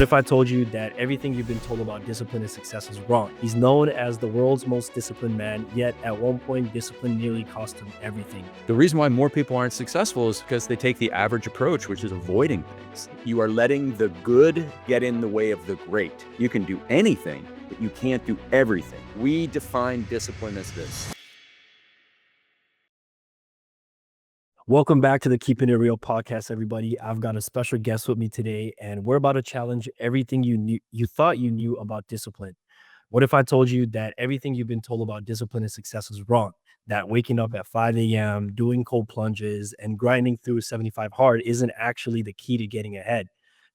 What if I told you that everything you've been told about discipline and success is wrong? He's known as the world's most disciplined man, yet at one point, discipline nearly cost him everything. The reason why more people aren't successful is because they take the average approach, which is avoiding things. You are letting the good get in the way of the great. You can do anything, but you can't do everything. We define discipline as this. Welcome back to the Keeping It Real podcast, everybody. I've got a special guest with me today, and we're about to challenge everything you thought you knew about discipline. What if I told you that everything you've been told about discipline and success is wrong? That waking up at 5 a.m., doing cold plunges, and grinding through 75 hard isn't actually the key to getting ahead.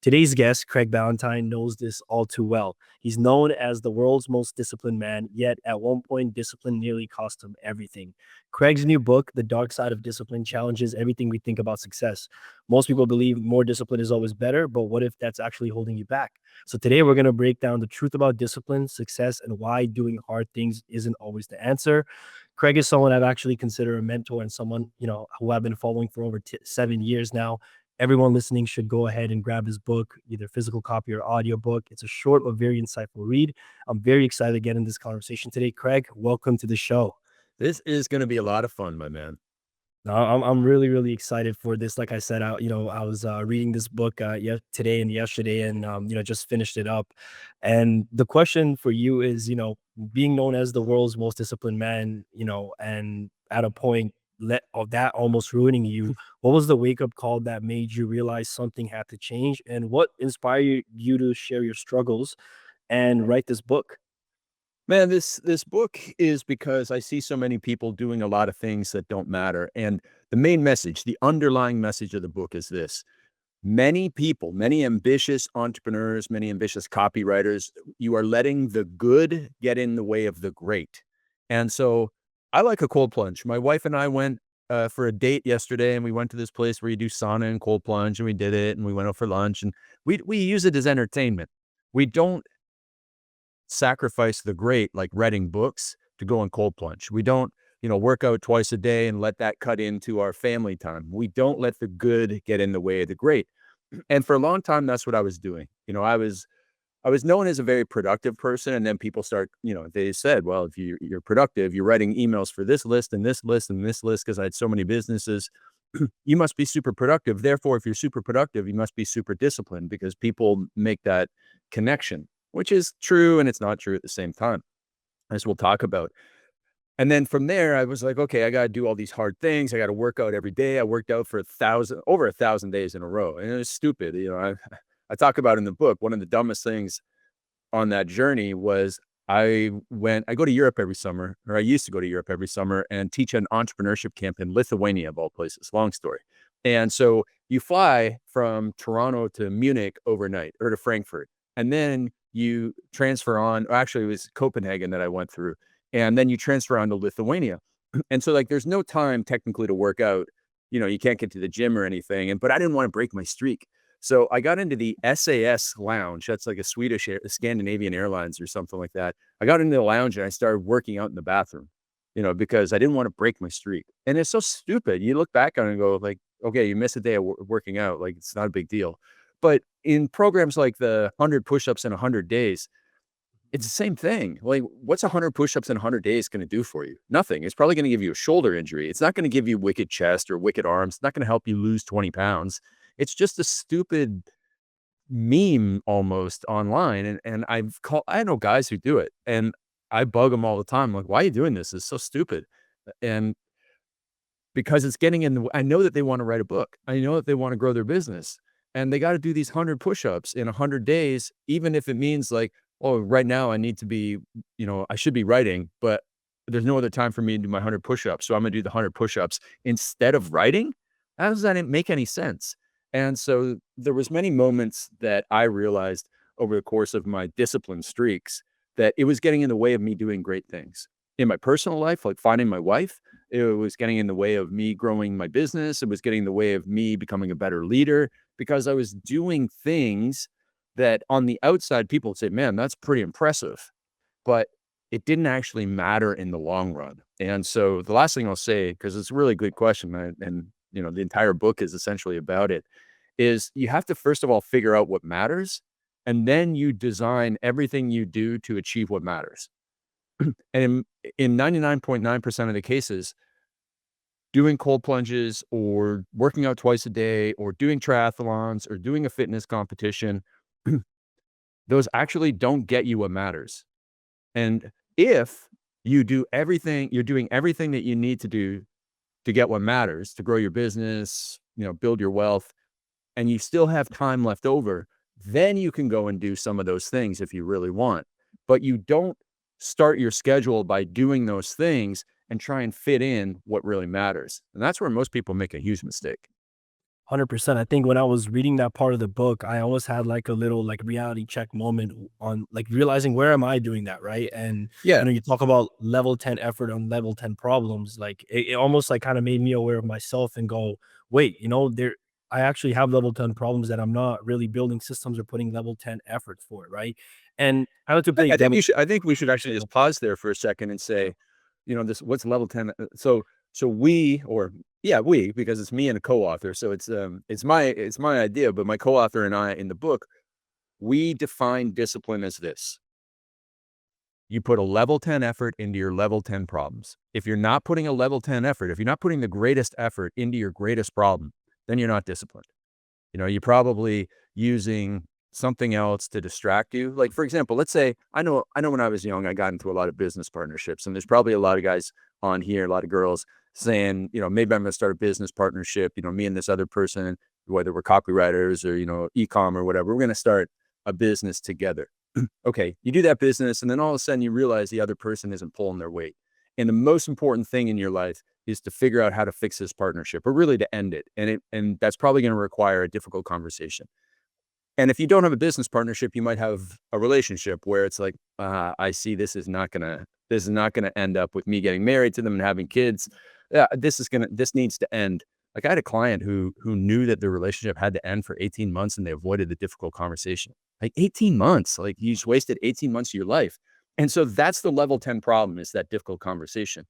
Today's guest, Craig Ballantyne, knows this all too well. He's known as the world's most disciplined man, yet at one point, discipline nearly cost him everything. Craig's new book, The Dark Side of Discipline, challenges everything we think about success. Most people believe more discipline is always better, but what if that's actually holding you back? So today we're going to break down the truth about discipline, success, and why doing hard things isn't always the answer. Craig is someone I've actually considered a mentor and someone, who I've been following for over 7 years now. Everyone listening should go ahead and grab his book, either physical copy or audio book. It's a short but very insightful read. I'm very excited to get in this conversation today. Craig, welcome to the show. This is going to be a lot of fun, my man. No, I'm really, really excited for this. Like I said, I was reading this book today and yesterday, and just finished it up. And the question for you is, being known as the world's most disciplined man, and at a point of that almost ruining you, what was the wake up call that made you realize something had to change, and what inspired you to share your struggles and write this book? Man, this book is because I see so many people doing a lot of things that don't matter. And the main message, the underlying message of the book is this. Many people, many ambitious entrepreneurs, many ambitious copywriters, you are letting the good get in the way of the great. And so I like a cold plunge. My wife and I went for a date yesterday, and we went to this place where you do sauna and cold plunge, and we did it, and we went out for lunch, and we use it as entertainment. We don't sacrifice the great like reading books to go on cold plunge. We don't, work out twice a day and let that cut into our family time. We don't let the good get in the way of the great. And for a long time, that's what I was doing. I was known as a very productive person. And then people start, they said, well, if you're productive, you're writing emails for this list and this list and this list, because I had so many businesses. You must be super productive. Therefore, if you're super productive, you must be super disciplined, because people make that connection, which is true and it's not true at the same time, as we'll talk about. And then from there, I was like, okay, I got to do all these hard things. I got to work out every day. I worked out for over 1,000 days in a row. And it was stupid. I talk about in the book, one of the dumbest things on that journey was I go to Europe every summer, or I used to go to Europe every summer and teach an entrepreneurship camp in Lithuania, of all places. Long story. And so you fly from Toronto to Munich overnight, or to Frankfurt, and then you transfer on, actually it was Copenhagen that I went through, and then you transfer on to Lithuania. And so there's no time technically to work out, you can't get to the gym or anything. But I didn't want to break my streak. So I got into the SAS lounge. That's like a Swedish, Scandinavian Airlines or something like that. I got into the lounge and I started working out in the bathroom, because I didn't want to break my streak. And it's so stupid. You look back on it and go okay, you miss a day of working out. It's not a big deal. But in programs like the 100 push-ups in 100 days, it's the same thing. What's 100 push-ups in 100 days going to do for you? Nothing. It's probably going to give you a shoulder injury. It's not going to give you wicked chest or wicked arms. It's not going to help you lose 20 pounds. It's just a stupid meme almost online. And I know guys who do it, and I bug them all the time. Like, why are you doing this? It's so stupid. And because it's getting in the, I know that they want to write a book. I know that they want to grow their business, and they got to do these 100 push-ups in 100 days, even if it means oh, right now I need to be, I should be writing, but there's no other time for me to do my 100 push-ups. So I'm going to do the 100 push-ups instead of writing. How does that make any sense? And so there was many moments that I realized over the course of my discipline streaks that it was getting in the way of me doing great things in my personal life, like finding my wife. It was getting in the way of me growing my business. It was getting in the way of me becoming a better leader, because I was doing things that on the outside people would say, man, that's pretty impressive, but it didn't actually matter in the long run. And so the last thing I'll say, because it's a really good question, and the entire book is essentially about it, is you have to first of all figure out what matters, And then you design everything you do to achieve what matters. And in 99.9% of the cases, doing cold plunges or working out twice a day or doing triathlons or doing a fitness competition, those actually don't get you what matters. And if you do everything, you're doing everything that you need to do to get what matters, to grow your business, build your wealth, and you still have time left over, then you can go and do some of those things if you really want. But you don't start your schedule by doing those things and try and fit in what really matters. And that's where most people make a huge mistake. 100%. I think when I was reading that part of the book, I almost had like a little like reality check moment on like realizing where am I doing that, right? And Yeah. you talk about level 10 effort on level 10 problems, like it almost like kind of made me aware of myself and go, wait, there I actually have level 10 problems that I'm not really building systems or putting level 10 effort for it, right? And I like to play devil. I think we should actually just pause there for a second and say, this what's level 10. So we, or yeah, we, because it's me and a co-author. So it's my idea, but my co-author and I in the book, we define discipline as this. You put a level 10 effort into your level 10 problems. If you're not putting a level 10 effort, if you're not putting the greatest effort into your greatest problem, then you're not disciplined. You're probably using something else to distract you. Like, for example, let's say I know when I was young, I got into a lot of business partnerships, and there's probably a lot of guys on here, a lot of girls saying, maybe I'm going to start a business partnership. Me and this other person, whether we're copywriters or e-com or whatever, we're going to start a business together. Okay, you do that business, and then all of a sudden you realize the other person isn't pulling their weight. And the most important thing in your life is to figure out how to fix this partnership, or really to end it. And that's probably going to require a difficult conversation. And if you don't have a business partnership, you might have a relationship where it's like, I see this is not gonna end up with me getting married to them and having kids. Yeah, this needs to end. Like, I had a client who knew that the relationship had to end for 18 months, and they avoided the difficult conversation. Like, 18 months, like, you just wasted 18 months of your life. And so that's the level 10 problem, is that difficult conversation.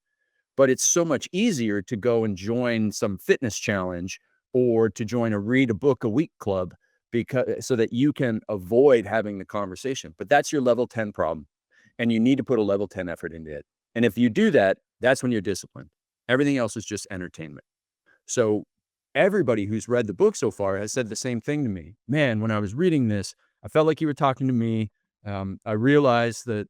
But it's so much easier to go and join some fitness challenge or to join a read a book a week club, because so that you can avoid having the conversation. But that's your level 10 problem. And you need to put a level 10 effort into it. And if you do that, that's when you're disciplined. Everything else is just entertainment. So everybody who's read the book so far has said the same thing to me. Man, when I was reading this, I felt like you were talking to me. I realized that,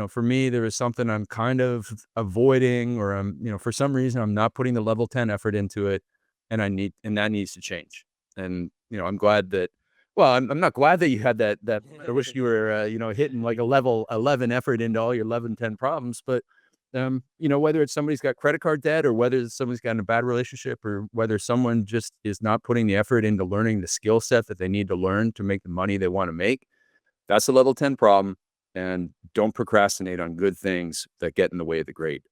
for me, there was something I'm kind of avoiding, or for some reason, I'm not putting the level 10 effort into it, and that needs to change. And, I'm glad that, well, I'm not glad that you had that. I wish you were, hitting like a level 11 effort into all your 11, 10 problems. But, whether it's somebody's got credit card debt, or whether somebody's got in a bad relationship, or whether someone just is not putting the effort into learning the skill set that they need to learn to make the money they want to make, that's a level 10 problem. And don't procrastinate on good things that get in the way of the grade.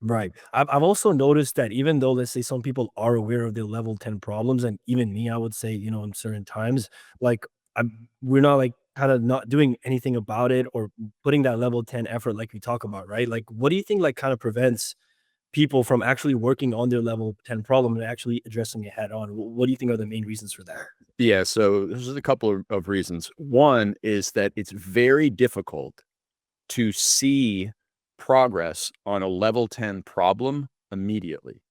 Right. I've also noticed that even though, let's say, some people are aware of their level 10 problems, and even me, I would say, in certain times, like we're not like kind of not doing anything about it or putting that level 10 effort like we talk about, right? Like, what do you think like kind of prevents people from actually working on their level 10 problem and actually addressing it head on? What do you think are the main reasons for that? Yeah, so there's a couple of reasons. One is that it's very difficult to see progress on a level 10 problem immediately,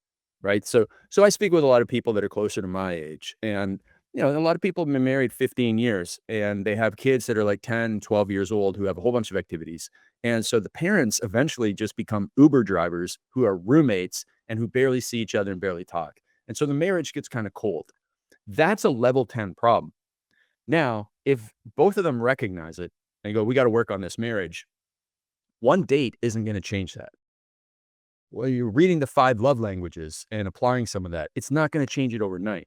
right? So I speak with a lot of people that are closer to my age, and a lot of people have been married 15 years, and they have kids that are like 10, 12 years old, who have a whole bunch of activities. And so the parents eventually just become Uber drivers who are roommates and who barely see each other and barely talk. And so the marriage gets kind of cold. That's a level 10 problem. Now, if both of them recognize it and go, we got to work on this marriage, one date isn't going to change that. Well, you're reading the 5 love languages and applying some of that, it's not going to change it overnight.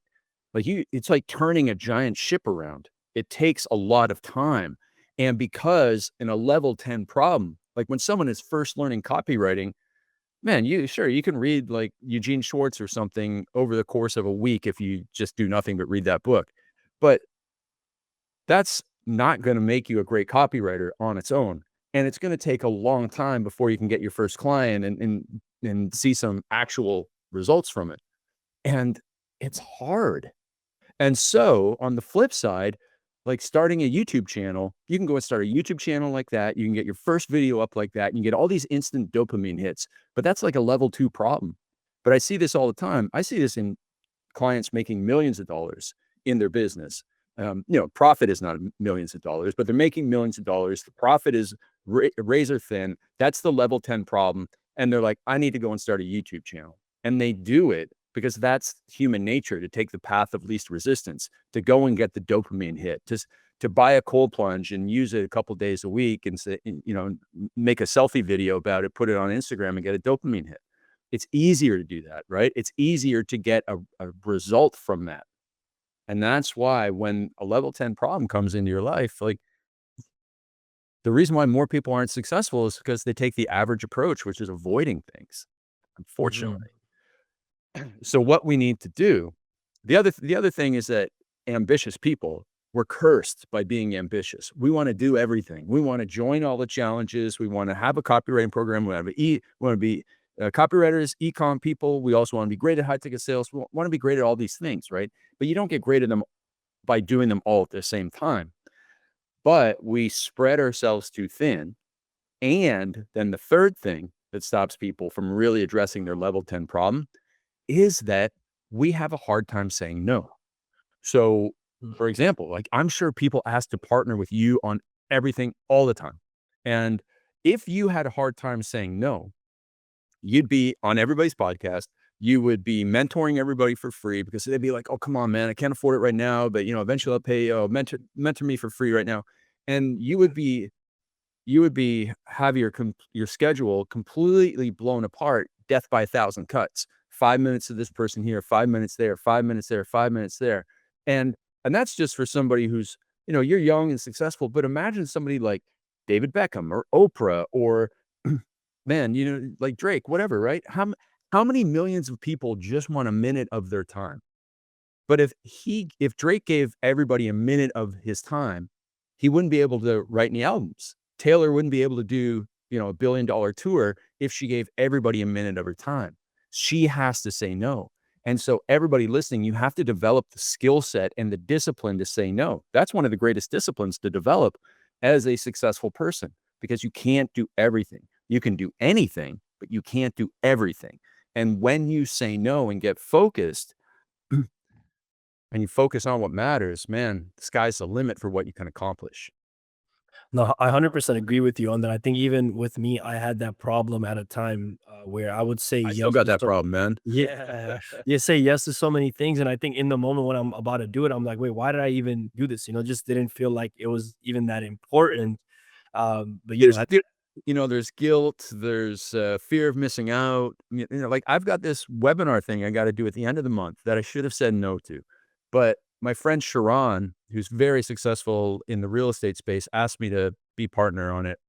It's like turning a giant ship around. It takes a lot of time. And because in a level 10 problem, like when someone is first learning copywriting, man, you can read like Eugene Schwartz or something over the course of a week if you just do nothing but read that book. But that's not going to make you a great copywriter on its own. And it's going to take a long time before you can get your first client and see some actual results from it. And it's hard. And so on the flip side, Like starting a YouTube channel, you can go and start a YouTube channel like that. You can get your first video up like that. And you get all these instant dopamine hits, but that's like a level 2 problem. But I see this all the time. I see this in clients making millions of dollars in their business. Profit is not millions of dollars, but they're making millions of dollars. The profit is razor thin. That's the level 10 problem. And they're like, I need to go and start a YouTube channel. And they do it because that's human nature, to take the path of least resistance, to go and get the dopamine hit, to buy a cold plunge and use it a couple days a week and say, make a selfie video about it, put it on Instagram and get a dopamine hit. It's easier to do that, right? It's easier to get a result from that. And that's why when a level 10 problem comes into your life, like the reason why more people aren't successful is because they take the average approach, which is avoiding things, Mhm. unfortunately. So what we need to do, the other thing is that ambitious people, we're cursed by being ambitious. We want to do everything. We want to join all the challenges. We want to have a copywriting program. We want to be copywriters, ecom people. We also want to be great at high ticket sales. We want to be great at all these things, right? But you don't get great at them by doing them all at the same time. But we spread ourselves too thin. And then the third thing that stops people from really addressing their level 10 problem is that we have a hard time saying no. So, Mm. for example, like I'm sure people ask to partner with you on everything all the time. And if you had a hard time saying no, you'd be on everybody's podcast. You would be mentoring everybody for free because they'd be like, "Oh, come on, man, I can't afford it right now, but eventually I'll pay. Oh, mentor me for free right now," and you would be have your schedule completely blown apart, death by a thousand cuts. 5 minutes of this person here, 5 minutes there, 5 minutes there, 5 minutes there, and and that's just for somebody who's you're young and successful. But imagine somebody like David Beckham or Oprah or man, like Drake, whatever, right? How many millions of people just want a minute of their time? But if Drake gave everybody a minute of his time, he wouldn't be able to write any albums. Taylor wouldn't be able to do, a billion-dollar tour if she gave everybody a minute of her time. She has to say no. And so everybody listening, you have to develop the skill set and the discipline to say no. That's one of the greatest disciplines to develop as a successful person because you can't do everything. You can do anything, but you can't do everything. And when you say no and get focused, and you focus on what matters, man, the sky's the limit for what you can accomplish. No, I 100% agree with you on that. I think even with me, I had that problem at a time, where I would say I still yes got to that so problem, man. yeah, you say yes to so many things, and I think in the moment when I'm about to do it, I'm like, "Wait, why did I even do this?" It just didn't feel like it was even that important. But, There's guilt there's guilt, there's, fear of missing out, like, I've got this webinar thing I gotta do at the end of the month that I should have said no to, but my friend Sharon, who's very successful in the real estate space, asked me to be partner on it,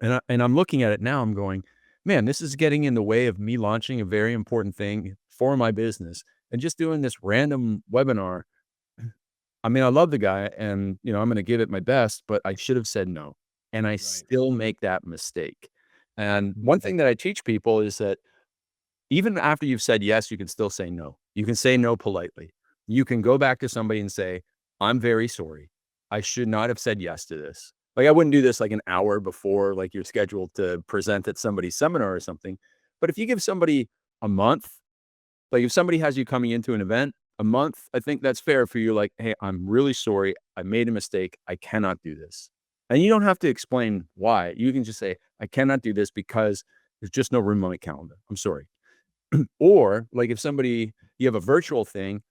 and I'm looking at it now, I'm going, "Man, this is getting in the way of me launching a very important thing for my business, and just doing this random webinar." I mean, I love the guy and, I'm gonna give it my best, but I should have said no, and I Right. still make that mistake. And one Mhm. thing that I teach people is that even after you've said yes, you can still say no. You can say no politely. You can go back to somebody and say, "I'm very sorry. I should not have said yes to this." Like, I wouldn't do this, like, an hour before, like, you're scheduled to present at somebody's seminar or something, but if you give somebody a month, like, if somebody has you coming into an event, a month, I think that's fair for you, like, "Hey, I'm really sorry. I made a mistake. I cannot do this." And you don't have to explain why. You can just say, "I cannot do this because there's just no room on my calendar. I'm sorry." Or, like, if somebody you have a virtual thing,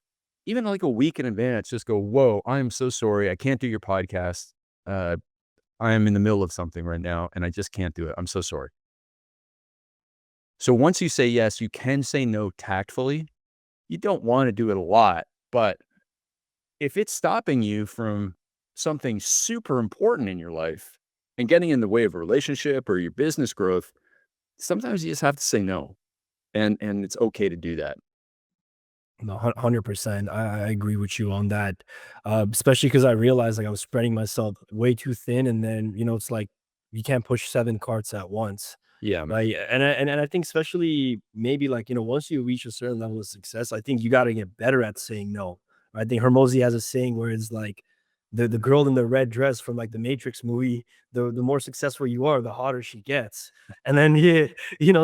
even, like, a week in advance, just go, "Whoa, I am so sorry. I can't do your podcast. Uh, I am in the middle of something right now, and I just can't do it. I'm so sorry." So once you say yes, you can say no tactfully. You don't wanna do it a lot, but if it's stopping you from something super important in your life and getting in the way of a relationship or your business growth, sometimes you just have to say no, and it's okay to do that. No, 100%. I agree with you on that, especially because I realized, like, I was spreading myself way too thin, and then, it's like you can't push 7 carts at once, Yeah, man. right? And I think especially maybe, like, once you reach a certain level of success, I think you gotta get better at saying no. I think Hormozy has a saying where it's like, the girl in the red dress from like the Matrix movie, the more successful you are, the hotter she gets. And then yeah,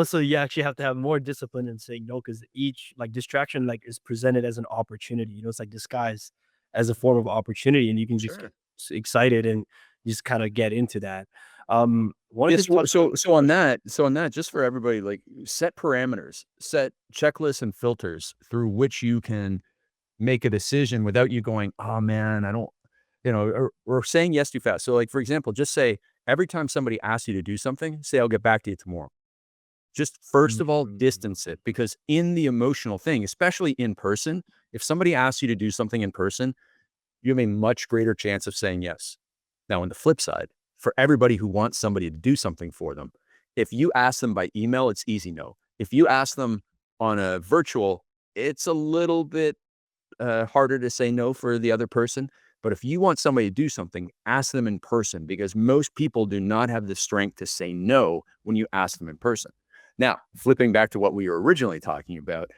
so you actually have to have more discipline in saying no, because each like distraction like is presented as an opportunity. It's like disguised as a form of opportunity, and you can just get Sure. excited and just kind of get into that. Wanted Yes. to touch on. On that, just for everybody, like set parameters, set checklists and filters through which you can make a decision without you going, oh man, I don't, or saying yes too fast. So, like, for example, just say every time somebody asks you to do something, say, I'll get back to you tomorrow. Just first of all, Mm. distance it because in the emotional thing, especially in person, if somebody asks you to do something in person, you have a much greater chance of saying yes. Now, on the flip side, for everybody who wants somebody to do something for them, if you ask them by email, it's easy no. If you ask them on a virtual, it's a little bit harder to say no for the other person. But if you want somebody to do something, ask them in person because most people do not have the strength to say no when you ask them in person. Now, flipping back to what we were originally talking about,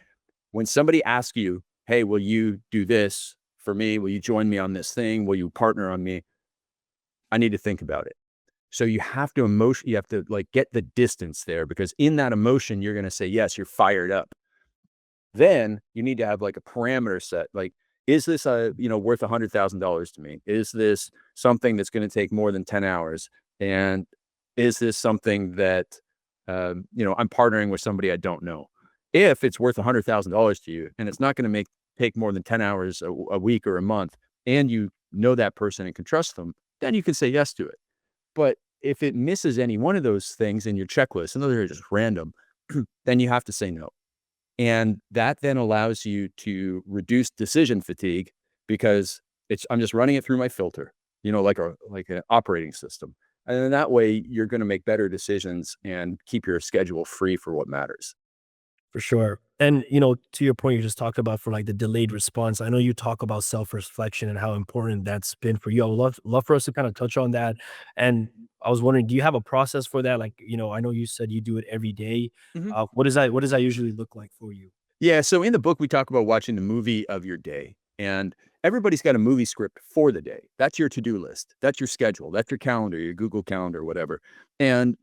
when somebody asks you, hey, will you do this for me? Will you join me on this thing? Will you partner on me? I need to think about it. So you have to like get the distance there because in that emotion, you're going to say, yes, you're fired up. Then you need to have like a parameter set. Like, is this worth $100,000 to me? Is this something that's going to take more than 10 hours? And is this something that, I'm partnering with somebody I don't know? If it's worth $100,000 to you and it's not going to take more than 10 hours a week or a month, and you know that person and can trust them, then you can say yes to it. But if it misses any one of those things in your checklist, and those are just random, then you have to say no. And that then allows you to reduce decision fatigue because I'm just running it through my filter, like an operating system. And then that way you're going to make better decisions and keep your schedule free for what matters. For sure. And, to your point, you just talked about for like the delayed response. I know you talk about self-reflection and how important that's been for you. I would love for us to kind of touch on that. And I was wondering, do you have a process for that? Like, I know you said you do it every day. What does that usually look like for you? Yeah, so in the book, we talk about watching the movie of your day, and everybody's got a movie script for the day. That's your to-do list. That's your schedule. That's your calendar, your Google Calendar, whatever. And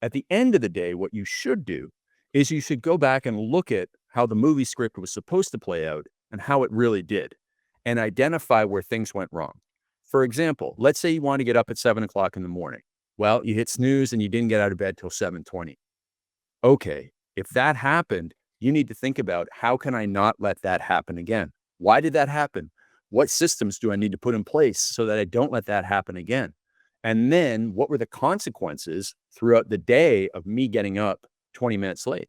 at the end of the day, what you should do is you should go back and look at how the movie script was supposed to play out and how it really did, and identify where things went wrong. For example, let's say you want to get up at 7 o'clock in the morning. Well, you hit snooze and you didn't get out of bed till 7:20. Okay, if that happened, you need to think about how can I not let that happen again? Why did that happen? What systems do I need to put in place so that I don't let that happen again? And then what were the consequences throughout the day of me getting up 20 minutes late?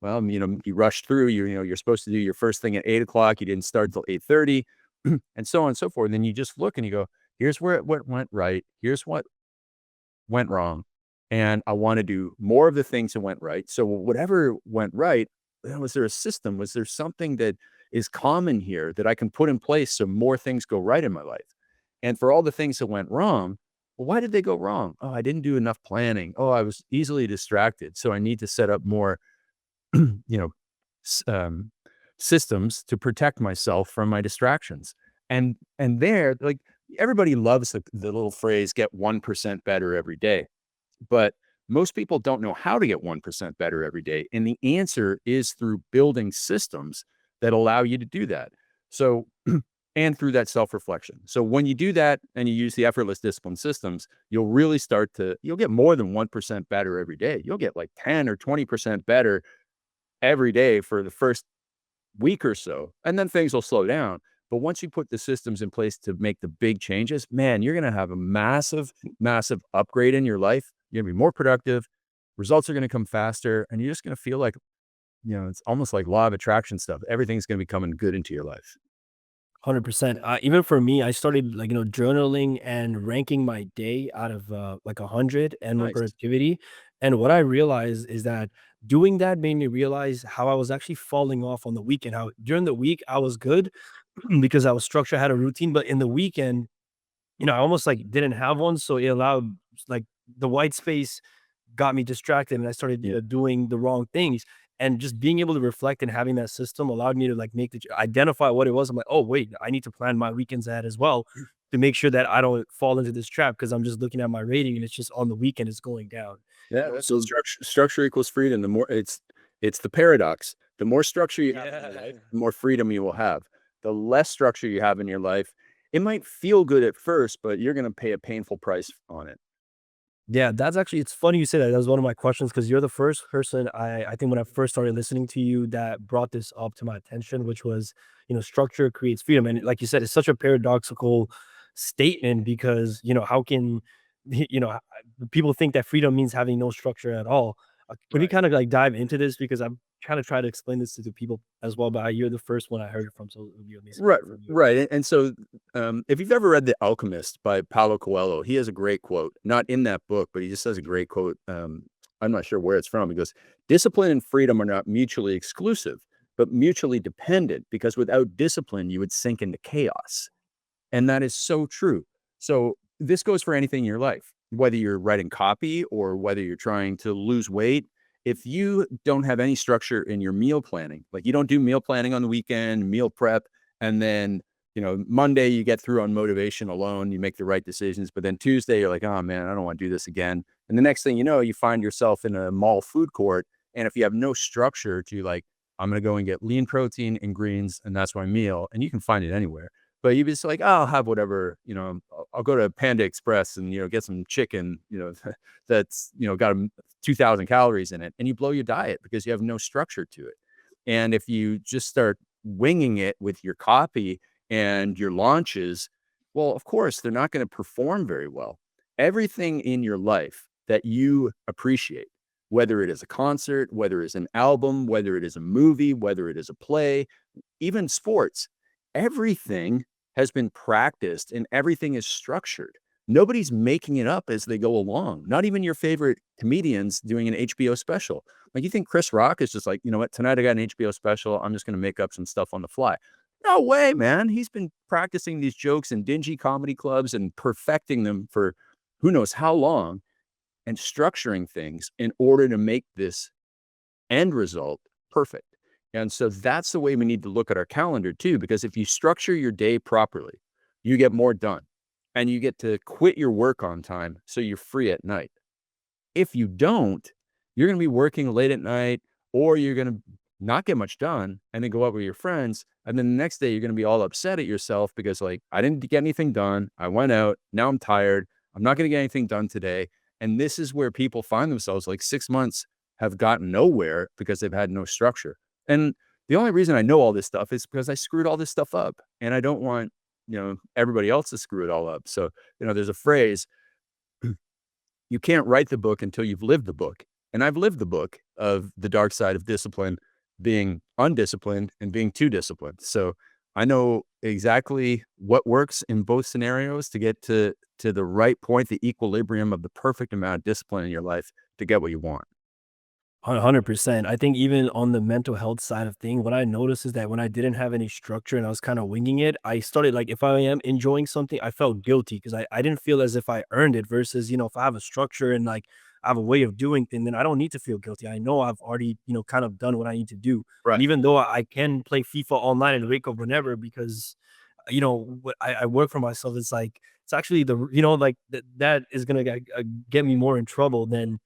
Well, you rushed through, you're supposed to do your first thing at 8 o'clock. You didn't start till 8:30 and so on and so forth. And then you just look and you go, here's where what went right. Here's what went wrong, and I wanna do more of the things that went right. So whatever went right, was there a system? Was there something that is common here that I can put in place so more things go right in my life? And for all the things that went wrong, well, why did they go wrong? Oh, I didn't do enough planning. Oh, I was easily distracted. So I need to set up more, you know, s systems to protect myself from my distractions. And there, like, everybody loves the little phrase, "Get 1% better every day." But most people don't know how to get 1% better every day, and the answer is through building systems that allow you to do that. So and through that self-reflection. So when you do that and you use the effortless discipline systems, you'll get more than 1% better every day. You'll get like 10 or 20% better every day for the first week or so, and then things will slow down. But once you put the systems in place to make the big changes, man, you're going to have a massive, massive upgrade in your life. You're going to be more productive. Results are going to come faster. And you're just going to feel like, it's almost like law of attraction stuff. Everything's going to be coming good into your life. 100%. Even for me, I started like, journaling and ranking my day out of like 100 and my Nice. productivity. And what I realized is that doing that made me realize how I was actually falling off on the weekend. How during the week I was good because I was structured, I had a routine, but in the weekend, I almost like didn't have one. So it allowed like the white space got me distracted and I started Yeah. doing the wrong things. And just being able to reflect and having that system allowed me to like identify what it was. I'm like, oh wait, I need to plan my weekends ahead as well to make sure that I don't fall into this trap because I'm just looking at my rating and it's just on the weekend it's going down. Yeah, You know, that's so structure equals freedom. The more it's the paradox. The more structure you have in your yeah. life, the more freedom you will have. The less structure you have in your life, it might feel good at first, but you're going to pay a painful price on it. Yeah, that's actually it's funny you say that. That was one of my questions because you're the first person I think when I first started listening to you that brought this up to my attention, which was, structure creates freedom. And like you said, it's such a paradoxical statement because, how can people think that freedom means having no structure at all. Could you Right. kind of like dive into this because I'm trying to try to explain this to the people as well, but you're the first one I heard it from, so it would be amazing to Right, hear from you. right, and so, if you've ever read The Alchemist by Paulo Coelho, he has a great quote, not in that book, but he just has a great quote, I'm not sure where it's from. He goes, "Discipline and freedom are not mutually exclusive, but mutually dependent, because without discipline, you would sink into chaos." And that is so true. So this goes for anything in your life, whether you're writing copy or whether you're trying to lose weight. If you don't have any structure in your meal planning, like you don't do meal planning on the weekend, meal prep, and then, Monday you get through on motivation alone, you make the right decisions, but then Tuesday you're like, oh man, I don't want to do this again. And the next thing you know, you find yourself in a mall food court. And if you have no structure to like, I'm going to go and get lean protein and greens, and that's my meal, and you can find it anywhere, but you just like, "Oh, I'll have whatever, I'll go to Panda Express and, get some chicken, that's, got 2,000 calories in it," and you blow your diet because you have no structure to it. And if you just start winging it with your copy and your launches, well, of course, they're not gonna perform very well. Everything in your life that you appreciate, whether it is a concert, whether it's an album, whether it is a movie, whether it is a play, even sports, everything has been practiced and everything is structured. Nobody's making it up as they go along. Not even your favorite comedians doing an HBO special. Like, you think Chris Rock is just like, you know what, tonight I got an HBO special. I'm just going to make up some stuff on the fly. No way, man. He's been practicing these jokes in dingy comedy clubs and perfecting them for who knows how long and structuring things in order to make this end result perfect. And so that's the way we need to look at our calendar too, because if you structure your day properly, you get more done and you get to quit your work on time. So you're free at night. If you don't, you're going to be working late at night, or you're going to not get much done and then go out with your friends. And then the next day, you're going to be all upset at yourself because, like, I didn't get anything done. I went out. Now I'm tired. I'm not going to get anything done today. And this is where people find themselves like 6 months have gotten nowhere because they've had no structure. And the only reason I know all this stuff is because I screwed all this stuff up and I don't want, everybody else to screw it all up. So, there's a phrase, you can't write the book until you've lived the book. And I've lived the book of the dark side of discipline, being undisciplined and being too disciplined. So I know exactly what works in both scenarios to get to the right point, the equilibrium of the perfect amount of discipline in your life to get what you want. 100%. I think even on the mental health side of thing, what I noticed is that when I didn't have any structure and I was kind of winging it, I started like if I am enjoying something, I felt guilty because I didn't feel as if I earned it versus, if I have a structure and like I have a way of doing things, then I don't need to feel guilty. I know I've already, kind of done what I need to do. And Right. even though I can play FIFA all night and wake up whenever because what I work for myself, it's like it's actually like that is gonna get me more in trouble than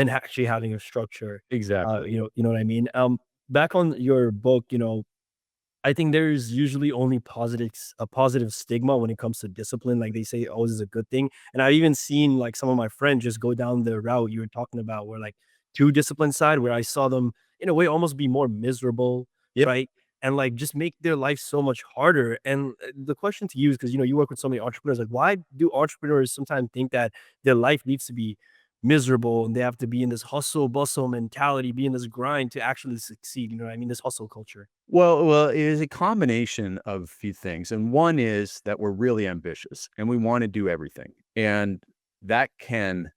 actually having a structure. Exactly. You know what I mean? Back on your book, I think there's usually only a positive stigma when it comes to discipline. Like they say, always is a good thing. And I've even seen like some of my friends just go down the route you were talking about, where like too disciplined side, where I saw them in a way almost be more miserable, Yep. right? And like just make their life so much harder. And the question to you is because you work with so many entrepreneurs, like why do entrepreneurs sometimes think that their life needs to be miserable and they have to be in this hustle bustle mentality, be in this grind to actually succeed? You know what I mean? This hustle culture. Well, it is a combination of a few things, and one is that we're really ambitious and we want to do everything, and that can,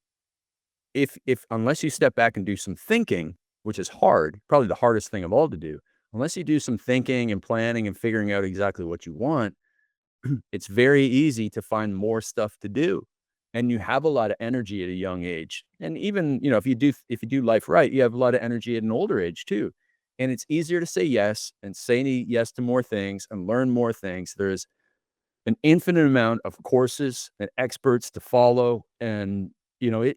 if unless you step back and do some thinking, which is hard, probably the hardest thing of all to do, unless you do some thinking and planning and figuring out exactly what you want, it's very easy to find more stuff to do. And you have a lot of energy at a young age. And even, if you do life right, you have a lot of energy at an older age too. And it's easier to say yes and say yes to more things and learn more things. an infinite amount of courses and experts to follow. And, you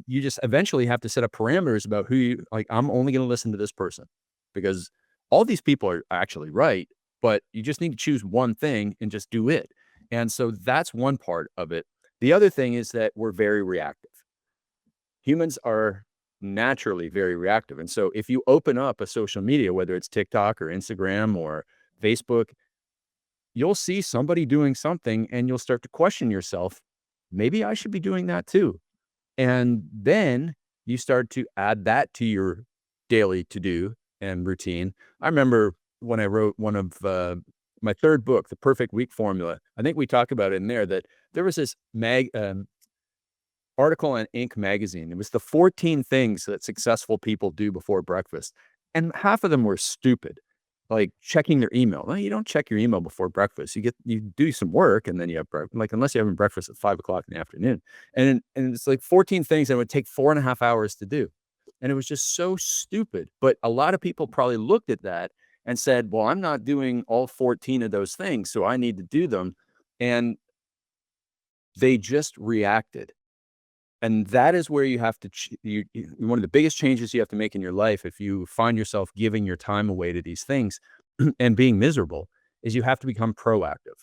just eventually have to set up parameters about who you like. I'm only going to listen to this person because all these people are actually right, but you just need to choose one thing and just do it. And so that's one part of it. The other thing is that we're very reactive. Humans are naturally very reactive. And so if you open up a social media, whether it's TikTok or Instagram or Facebook, you'll see somebody doing something and you'll start to question yourself. Maybe I should be doing that too. And then you start to add that to your daily to do and routine. I remember when I wrote one of my third book, The Perfect Week Formula. I think we talk about it in there that there was this article on Inc. magazine. It was the 14 things that successful people do before breakfast. And half of them were stupid, like checking their email. Well, you don't check your email before breakfast. You do some work and then you have breakfast, like unless you're having breakfast at 5 o'clock in the afternoon. And it's like 14 things that would take 4.5 hours to do. And it was just so stupid. But a lot of people probably looked at that and said, well, I'm not doing all 14 of those things, so I need to do them. And they just reacted. And that is where you have to, one of the biggest changes you have to make in your life, if you find yourself giving your time away to these things and being miserable, is you have to become proactive.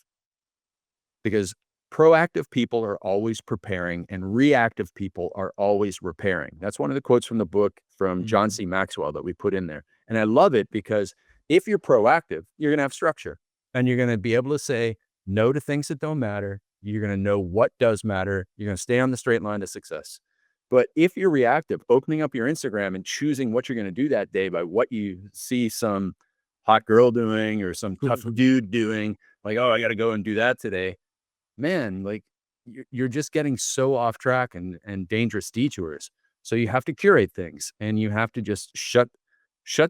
Because proactive people are always preparing and reactive people are always repairing. That's one of the quotes from the book from John Mhm. C. Maxwell that we put in there. And I love it because if you're proactive, you're going to have structure and you're going to be able to say no to things that don't matter. You're going to know what does matter. You're going to stay on the straight line to success. But if you're reactive, opening up your Instagram and choosing what you're going to do that day by what you see some hot girl doing or some tough dude doing, like, oh, I got to go and do that today, man, like you're just getting so off track and dangerous detours. So you have to curate things and you have to just shut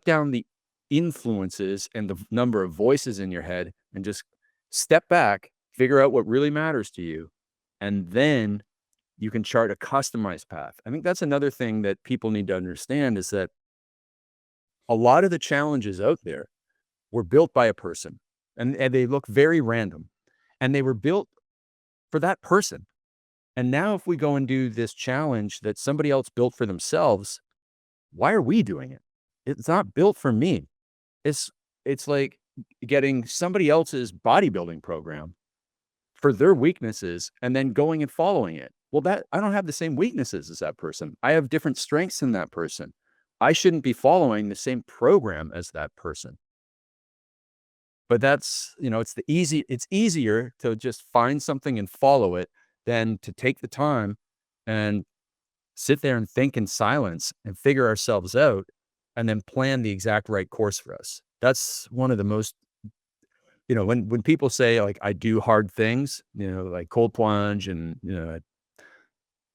down the influences and the number of voices in your head and just step back, figure out what really matters to you, and then you can chart a customized path. I think that's another thing that people need to understand is that a lot of the challenges out there were built by a person and they look very random and they were built for that person. And now if we go and do this challenge that somebody else built for themselves, why are we doing it? It's not built for me. It's it's like getting somebody else's bodybuilding program for their weaknesses and then going and following it. Well, that I don't have the same weaknesses as that person. I have different strengths than that person. I shouldn't be following the same program as that person. But that's, it's easier to just find something and follow it than to take the time and sit there and think in silence and figure ourselves out and then plan the exact right course for us. That's one of the most, when people say like I do hard things, like cold plunge and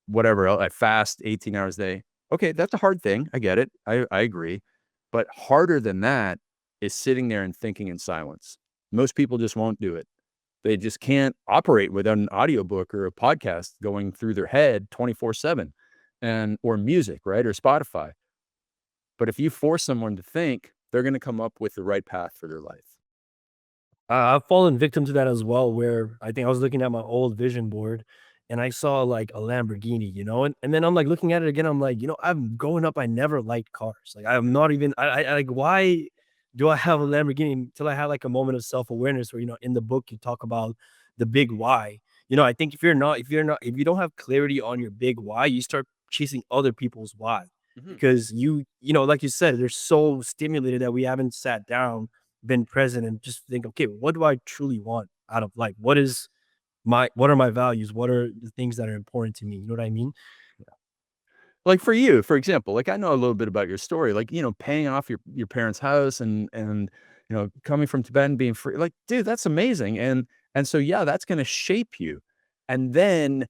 whatever else, I fast 18 hours a day. Okay, that's a hard thing. I get it. I agree. But harder than that is sitting there and thinking in silence. Most people just won't do it. They just can't operate without an audiobook or a podcast going through their head 24/7 and or music, right? Or Spotify. But if you force someone to think, they're going to come up with the right path for their life. I've fallen victim to that as well, where I think I was looking at my old vision board and I saw like a Lamborghini, and then I'm like looking at it again. I'm like, I'm growing up, I never liked cars. Like I'm not even, I like, why do I have a Lamborghini until I had like a moment of self awareness where, in the book, you talk about the big why. I think if you don't have clarity on your big why, you start chasing other people's why Mhm. because like you said, they're so stimulated that we haven't sat down, been present, and just think, okay, what do I truly want out of life? What are my values? What are the things that are important to me? You know what I mean? Like for you, for example, like I know a little bit about your story, like, paying off your parents' house and coming from Tibet and being free. Like, dude, that's amazing. And so yeah, that's going to shape you. And then,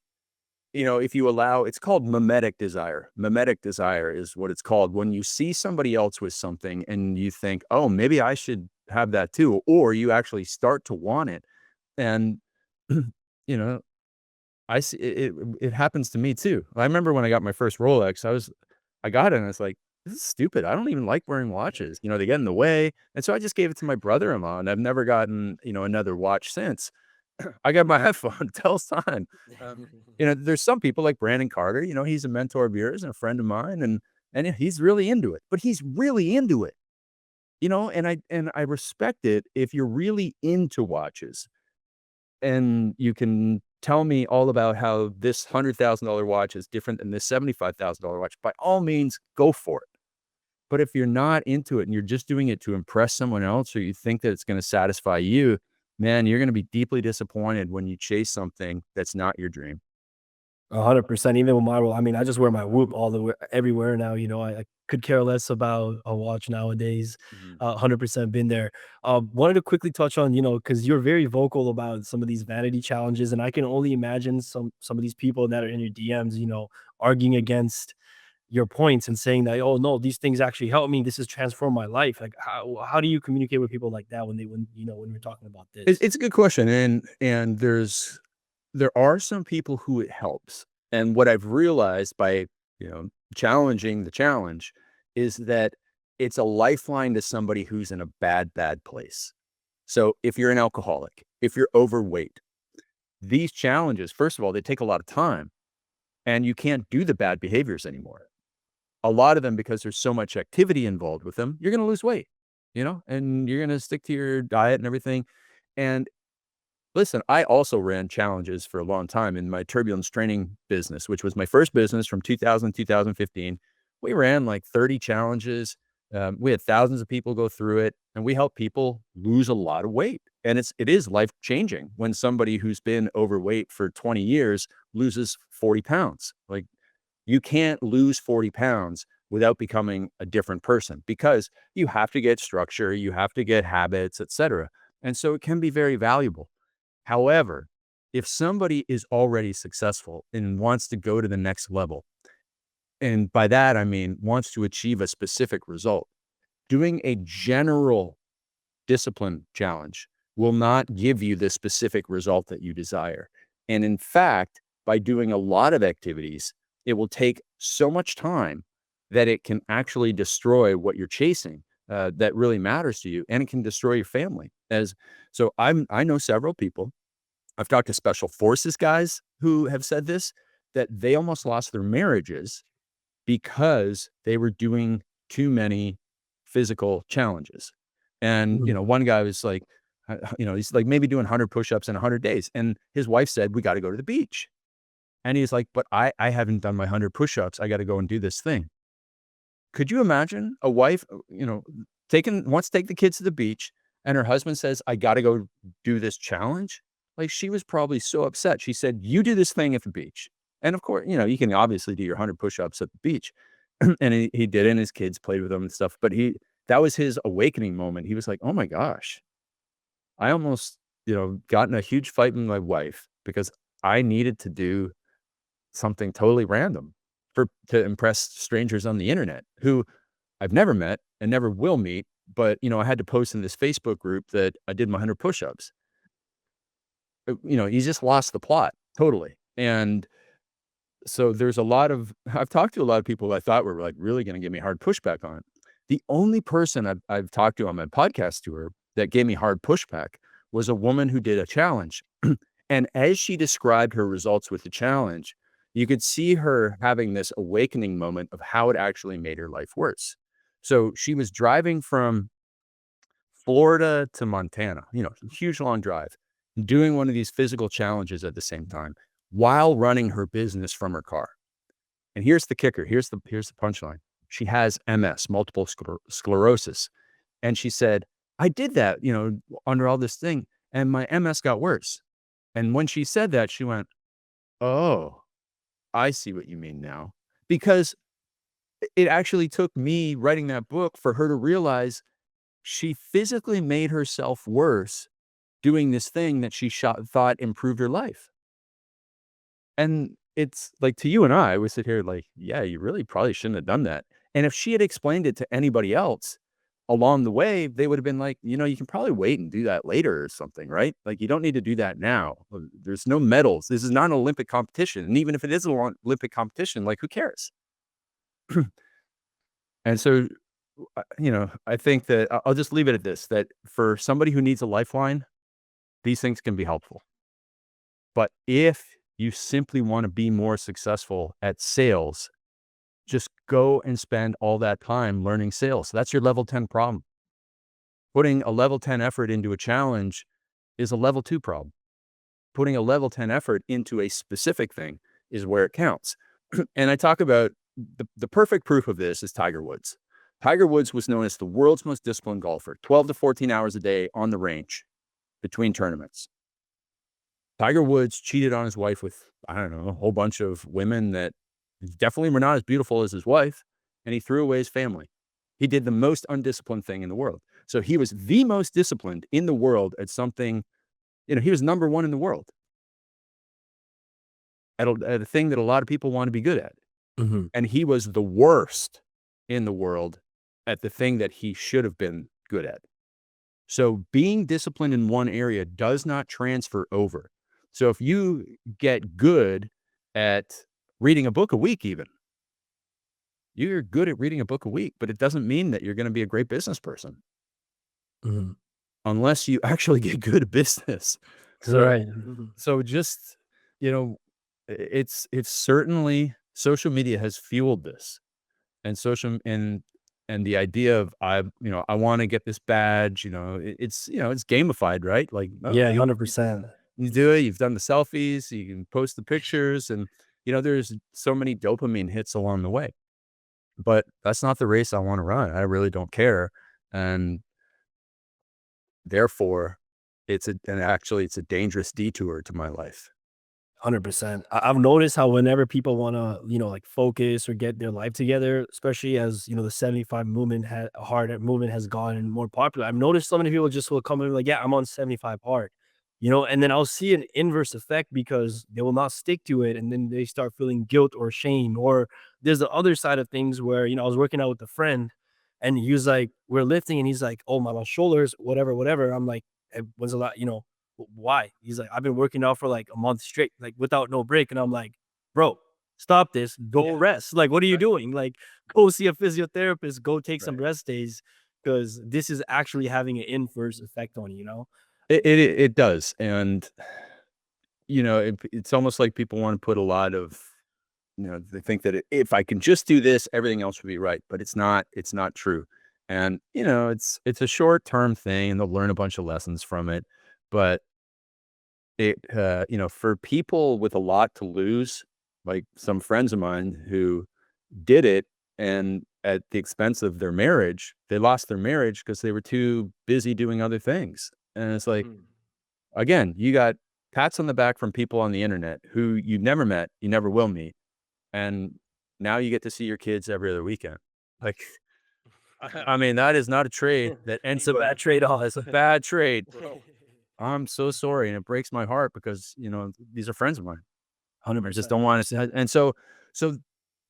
if you allow, it's called mimetic desire. Mimetic desire is what it's called. When you see somebody else with something and you think, "Oh, maybe I should have that too," or you actually start to want it. And you know, I see it happens to me too. I remember when I got my first Rolex, I got it and I was like, "This is stupid. I don't even like wearing watches. They get in the way." And so I just gave it to my brother-in-law and I've never gotten, another watch since. I got my headphone, tell us time. There's some people like Brandon Carter, he's a mentor of yours and a friend of mine, and he's really into it, but he's really into it, and I respect it if you're really into watches and you can tell me all about how this $100,000 watch is different than this $75,000 watch. By all means, go for it. But if you're not into it and you're just doing it to impress someone else, or you think that it's going to satisfy you, man, you're going to be deeply disappointed when you chase something that's not your dream. 100%. Even with my role, I mean, I just wear my Whoop all the way everywhere now. I could care less about a watch nowadays. Mhm. 100% been there. Wanted to quickly touch on, because you're very vocal about some of these vanity challenges, and I can only imagine some of these people that are in your DMs, arguing against your points and saying that, oh no, these things actually help me. This has transformed my life. Like, how do you communicate with people like that when we're talking about It, this? it's a good question, and there are some people who it helps. And what I've realized by, challenging the challenge is that it's a lifeline to somebody who's in a bad, bad place. So if you're an alcoholic, if you're overweight, these challenges, first of all, they take a lot of time and you can't do the bad behaviors anymore. A lot of them, because there's so much activity involved with them, you're going to lose weight, and you're going to stick to your diet and everything. And listen, I also ran challenges for a long time in my turbulence training business, which was my first business from 2000 to 2015. We ran like 30 challenges. We had thousands of people go through it, and we helped people lose a lot of weight. And it is life changing when somebody who's been overweight for 20 years loses 40 pounds. Like, you can't lose 40 pounds without becoming a different person, because you have to get structure, you have to get habits, etc. And so it can be very valuable. However, if somebody is already successful and wants to go to the next level, and by that I mean wants to achieve a specific result, doing a general discipline challenge will not give you the specific result that you desire. And in fact, by doing a lot of activities, it will take so much time that it can actually destroy what you're chasing, that really matters to you, and it can destroy your family. I know several people. I've talked to special forces guys who have said this, that they almost lost their marriages because they were doing too many physical challenges. And, Mhm. one guy was like, he's like maybe doing 100 push-ups in 100 days. And his wife said, we got to go to the beach. And he's like, but I haven't done my 100 push-ups. I got to go and do this thing. Could you imagine a wife, wants to take the kids to the beach, and her husband says, I got to go do this challenge? Like, she was probably so upset. She said, you do this thing at the beach. And of course, you can obviously do your 100 push-ups at the beach. And he did it, and his kids played with him and stuff. But that was his awakening moment. He was like, oh my gosh, I almost, got in a huge fight with my wife because I needed to do something totally random to impress strangers on the internet who I've never met and never will meet. But, I had to post in this Facebook group that I did my 100 push-ups. He just lost the plot totally. And so I've talked to a lot of people I thought were like really going to give me hard pushback on it. The only person I've talked to on my podcast tour that gave me hard pushback was a woman who did a challenge. And as she described her results with the challenge, you could see her having this awakening moment of how it actually made her life worse. So she was driving from Florida to Montana, huge long drive, doing one of these physical challenges at the same time while running her business from her car. And here's the kicker. Here's the punchline. She has MS, multiple sclerosis. And she said, I did that, under all this thing, and my MS got worse. And when she said that, she went, oh, I see what you mean now. Because it actually took me writing that book for her to realize she physically made herself worse doing this thing that she thought improved her life. And it's like, to you and I, we sit here like, yeah, you really probably shouldn't have done that. And if she had explained it to anybody else along the way, they would have been like, you can probably wait and do that later or something, right? Like, you don't need to do that now. There's no medals. This is not an Olympic competition. And even if it is an Olympic competition, like, who cares? And so, I think that I'll just leave it at this, that for somebody who needs a lifeline, these things can be helpful. But if you simply want to be more successful at sales, just go and spend all that time learning sales. That's your level 10 problem. Putting a level 10 effort into a challenge is a level 2 problem. Putting a level 10 effort into a specific thing is where it counts. And I talk about the perfect proof of this is Tiger Woods. Tiger Woods was known as the world's most disciplined golfer, 12 to 14 hours a day on the range between tournaments. Tiger Woods cheated on his wife with, I don't know, a whole bunch of women that definitely were not as beautiful as his wife, and he threw away his family. He did the most undisciplined thing in the world. So he was the most disciplined in the world at something, he was number one in the world at a thing that a lot of people want to be good at. Mhm. And he was the worst in the world at the thing that he should have been good at. So being disciplined in one area does not transfer over. So if you get good at reading a book a week, even, you're good at reading a book a week, but it doesn't mean that you're going to be a great business person Mhm. unless you actually get good at business. So, Right. Mhm. so just, you know, it's certainly social media has fueled this, and and the idea of I want to get this badge, it's gamified, right? Like, oh, Yeah, 100%. you do it, you've done the selfies, you can post the pictures, and there's so many dopamine hits along the way. But that's not the race I want to run. I really don't care. And therefore, it's a dangerous detour to my life. 100%. I've noticed how whenever people wanna, like, focus or get their life together, especially as, the 75 hard movement has gotten more popular, I've noticed so many people just will come and be like, "Yeah, I'm on 75 hard," and then I'll see an inverse effect because they will not stick to it, and then they start feeling guilt or shame, or there's the other side of things where, I was working out with a friend, and he was like, we're lifting, and he's like, "Oh, my shoulders, whatever, whatever." I'm like, "When's the last," why? He's like, "I've been working out for like a month straight, like without no break." And I'm like, "Bro, stop this. Go rest. Like, what are you Right. doing? Like, go see a physiotherapist, go take some Right. rest days because this is actually having an inverse effect on you." It does, and it's almost like people want to put a lot of, they think that if I can just do this, everything else will be right, but it's not. It's not true, and it's a short term thing, and they'll learn a bunch of lessons from it, but for people with a lot to lose, like some friends of mine who did it, and at the expense of their marriage, they lost their marriage because they were too busy doing other things. And it's like, Mm. again, you got pats on the back from people on the internet who you never met, you never will meet. And now you get to see your kids every other weekend. Like, I mean, that is not a trade that It's a anybody, bad trade-off. it's a bad trade, bro. I'm so sorry. And it breaks my heart because, these are friends of mine. I just 100%. don't want to. And so,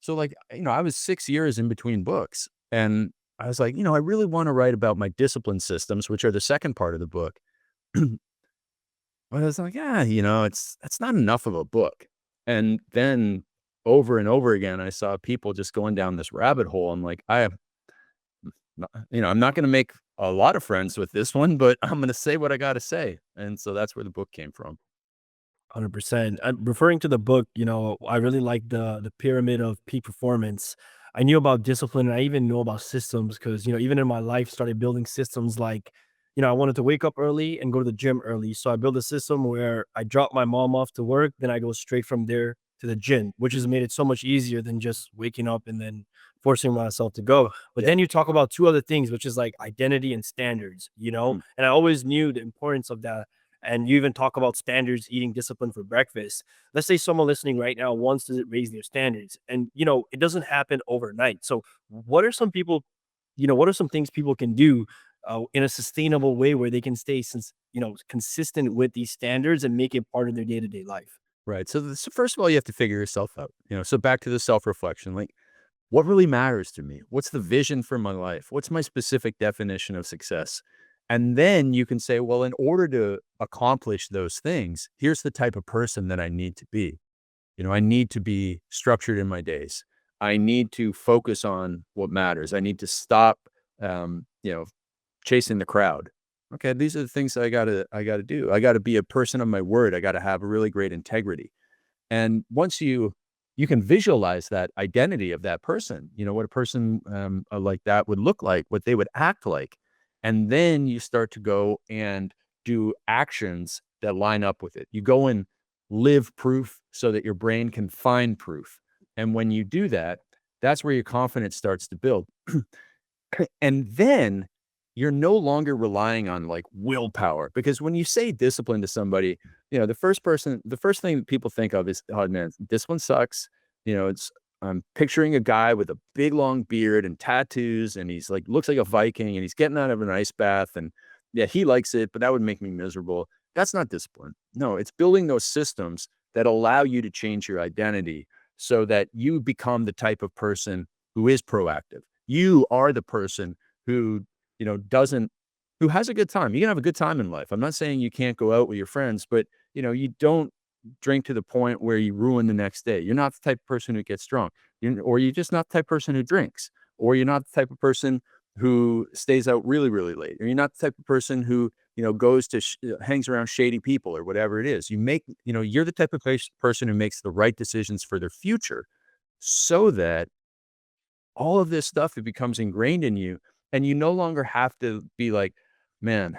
like, I was 6 years in between books, and I was like, I really want to write about my discipline systems, which are the second part of the book. But I was like, yeah, that's not enough of a book. And then over and over again, I saw people just going down this rabbit hole. I'm like, I'm not going to make a lot of friends with this one, but I'm going to say what I got to say. And so that's where the book came from. 100%. Referring to the book, I really like the pyramid of peak performance. I knew about discipline, and I even know about systems because, even in my life, started building systems like, I wanted to wake up early and go to the gym early. So I built a system where I drop my mom off to work, then I go straight from there to the gym, which has made it so much easier than just waking up and then forcing myself to go. But Yeah. then you talk about two other things, which is like identity and standards. Mm. And I always knew the importance of that, and you even talk about standards, eating discipline for breakfast. Let's say someone listening right now wants to raise their standards, and it doesn't happen overnight. So, what are some things people can do in a sustainable way where they can stay consistent with these standards and make it part of their day to day life? Right. So first of all, you have to figure yourself out. So back to the self reflection, like, what really matters to me? What's the vision for my life? What's my specific definition of success? And then you can say, well, in order to accomplish those things, here's the type of person that I need to be. I need to be structured in my days. I need to focus on what matters. I need to stop, chasing the crowd. Okay, these are the things I gotta do. I gotta be a person of my word. I gotta have a really great integrity. And once you can visualize that identity of that person, what a person like that would look like, what they would act like. And then you start to go and do actions that line up with it. You go and live proof so that your brain can find proof. And when you do that, that's where your confidence starts to build. And then you're no longer relying on like willpower because when you say discipline to somebody, the first thing that people think of is, oh man, discipline sucks. It's I'm picturing a guy with a big long beard and tattoos, and he's like looks like a Viking, and he's getting out of an ice bath, and yeah, he likes it, but that would make me miserable. That's not discipline. No, it's building those systems that allow you to change your identity so that you become the type of person who is proactive. You are the person who, doesn't who has a good time. You can have a good time in life. I'm not saying you can't go out with your friends, but, you don't drink to the point where you ruin the next day. You're not the type of person who gets drunk. Or you're just not the type of person who drinks. Or you're not the type of person who stays out really, really late. Or you're not the type of person who, goes to hangs around shady people or whatever it is. You're the type of person who makes the right decisions for their future so that all of this stuff, it becomes ingrained in you, and you no longer have to be like, "Man,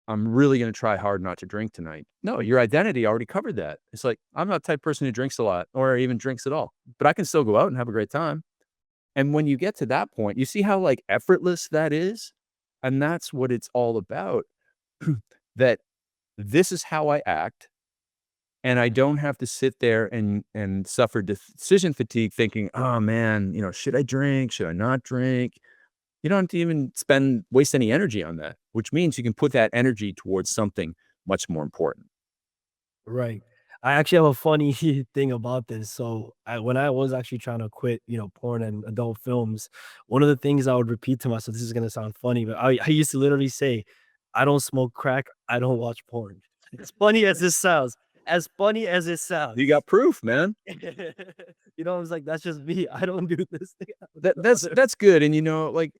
I'm really gonna try hard not to drink tonight." No, your identity already covered that. It's like, "I'm not the type of person who drinks a lot or even drinks at all, but I can still go out and have a great time." And when you get to that point, you see how, like, effortless that is? And that's what it's all about, that this is how I act, and I don't have to sit there and suffer decision fatigue thinking, "Oh, man, should I drink? Should I not drink?" You don't have to even waste any energy on that, which means you can put that energy towards something much more important. Right. I actually have a funny thing about this. So when I was actually trying to quit, porn and adult films, one of the things I would repeat to myself, this is gonna sound funny, but I used to literally say, I don't smoke crack, I don't watch porn. As funny as this sounds, as funny as it You sounds. got proof, man. I was like, that's just me. I don't do this thing. That that's that's good, and, like,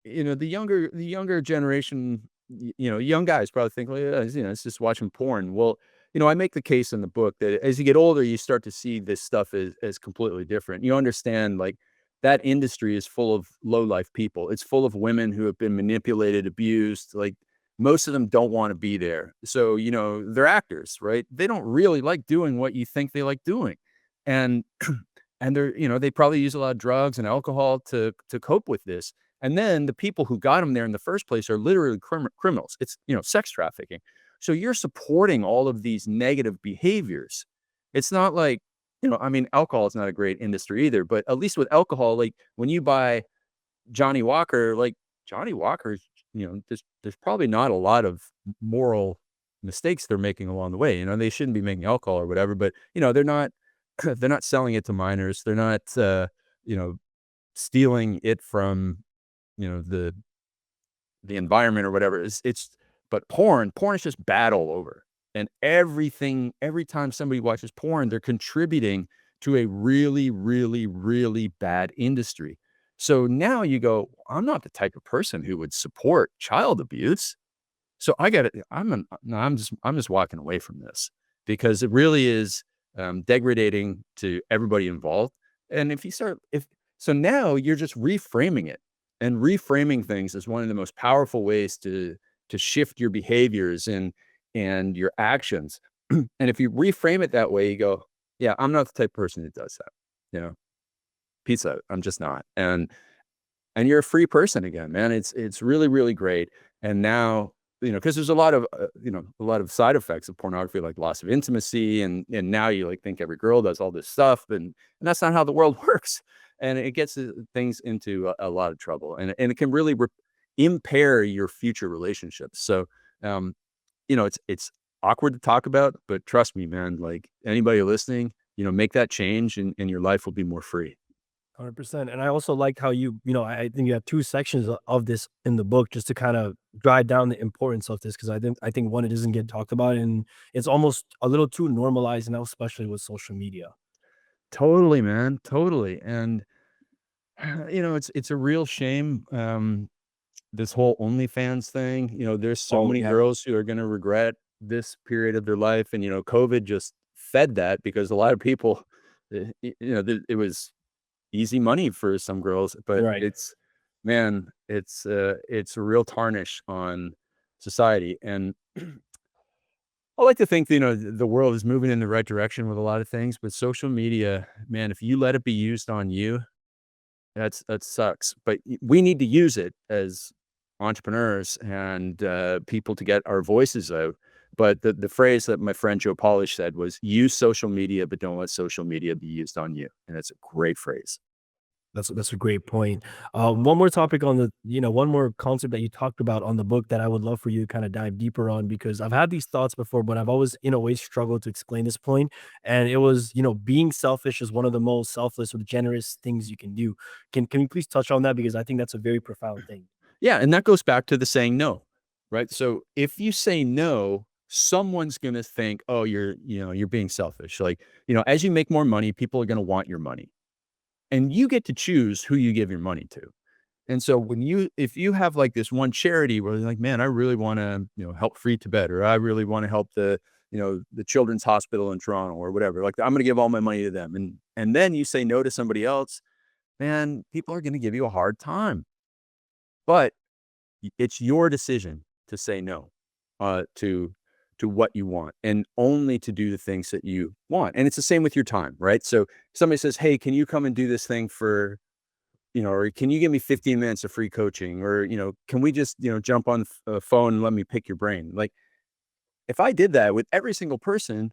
the younger generation, young guys probably think, "Well, yeah, it's just watching porn." Well, I make the case in the book that as you get older, you start to see this stuff as completely different. You understand, like, that industry is full of low life people. It's full of women who have been manipulated, abused, like, most of them don't wanna be there. So, they're actors, right? They don't really like doing what you think they like doing. And and they probably use a lot of drugs and alcohol to cope with this. And then the people who got them there in the first place are literally criminals. It's, sex trafficking. So you're supporting all of these negative behaviors. It's not like, I mean, alcohol is not a great industry either, but at least with alcohol, like when you buy Johnny Walker, like Johnny Walker's, there's probably not a lot of moral mistakes they're making along the way. They shouldn't be making alcohol or whatever, but they're not they're not selling it to minors. They're not you know, stealing it from, the environment or whatever. It's but porn is just bad all over. And every time somebody watches porn, they're contributing to a really, really, really bad industry. So now you go, I'm not the type of person who would support child abuse. So I got it. No, I'm just walking away from this because it really is degrading to everybody involved. And if so now you're just reframing it, and reframing things is one of the most powerful ways to shift your behaviors and your actions. And if you reframe it that way, you go, yeah, I'm not the type of person that does that. You know, pizza, I'm just not. And you're a free person again, man. It's really, really great. And now, because there's a lot of side effects of pornography, like loss of intimacy, and now you like think every girl does all this stuff, and that's not how the world works. And it gets things into a lot of trouble, and it can really impair your future relationships. So, um, it's awkward to talk about, but trust me, man. Like anybody listening, make that change, and your life will be more free. 100%. And I also liked how I think you have two sections of this in the book just to kind of drive down the importance of this because I think one, it doesn't get talked about and it's almost a little too normalized now, especially with social media. Totally, man. Totally. And it's a real shame. this whole OnlyFans thing, there's so Oh many yeah, girls who are going to regret this period of their life. And, COVID just fed that because a lot of people, it was easy money for some girls, but right. man, it's a real tarnish on society. And I like to think, the world is moving in the right direction with a lot of things, but social media, man, if you let it be used on you, that sucks. But we need to use it as entrepreneurs and people to get our voices out. But the phrase that my friend Joe Polish said was, use social media, but don't let social media be used on you. And that's a great phrase. That's a great point. One more topic on one more concept that you talked about on the book that I would love for you to kind of dive deeper on, because I've had these thoughts before, but I've always, in a way, struggled to explain this point. And it was, being selfish is one of the most selfless or generous things you can do. Can you please touch on that? Because I think that's a very profound thing. Yeah, and that goes back to the saying no, right? So if you say no, someone's going to think, "Oh, you're being selfish." Like, as you make more money, people are going to want your money. And you get to choose who you give your money to. And so if you have like this one charity where you're like, "Man, I really want to, help Free Tibet, or I really want to help the Children's Hospital in Toronto or whatever. Like, I'm going to give all my money to them." And then you say no to somebody else, man, people are going to give you a hard time. But it's your decision to say no, to what you want, and only to do the things that you want. And it's the same with your time, right? So somebody says, "Hey, can you come and do this thing for, or can you give me 15 minutes of free coaching? Or, can we just, jump on the phone and let me pick your brain?" Like, if I did that with every single person,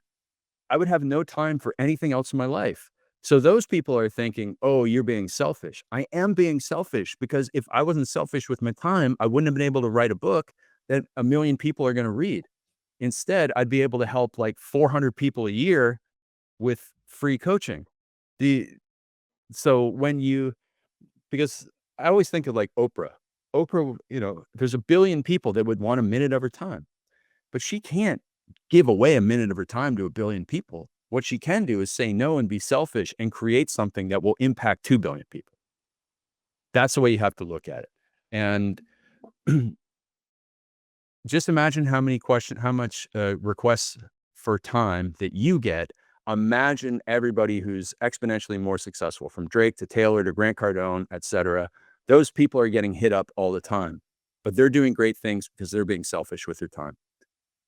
I would have no time for anything else in my life. So those people are thinking, "Oh, you're being selfish." I am being selfish because if I wasn't selfish with my time, I wouldn't have been able to write a book that a million people are going to read. Instead, I'd be able to help like 400 people a year with free coaching. The so when you Because I always think of like Oprah. Oprah, there's a billion people that would want a minute of her time, but she can't give away a minute of her time to a billion people. What she can do is say no and be selfish and create something that will impact 2 billion people. That's the way you have to look at it. And just imagine how much requests for time that you get. Imagine everybody who's exponentially more successful, from Drake to Taylor to Grant Cardone, et cetera. Those people are getting hit up all the time, but they're doing great things because they're being selfish with their time.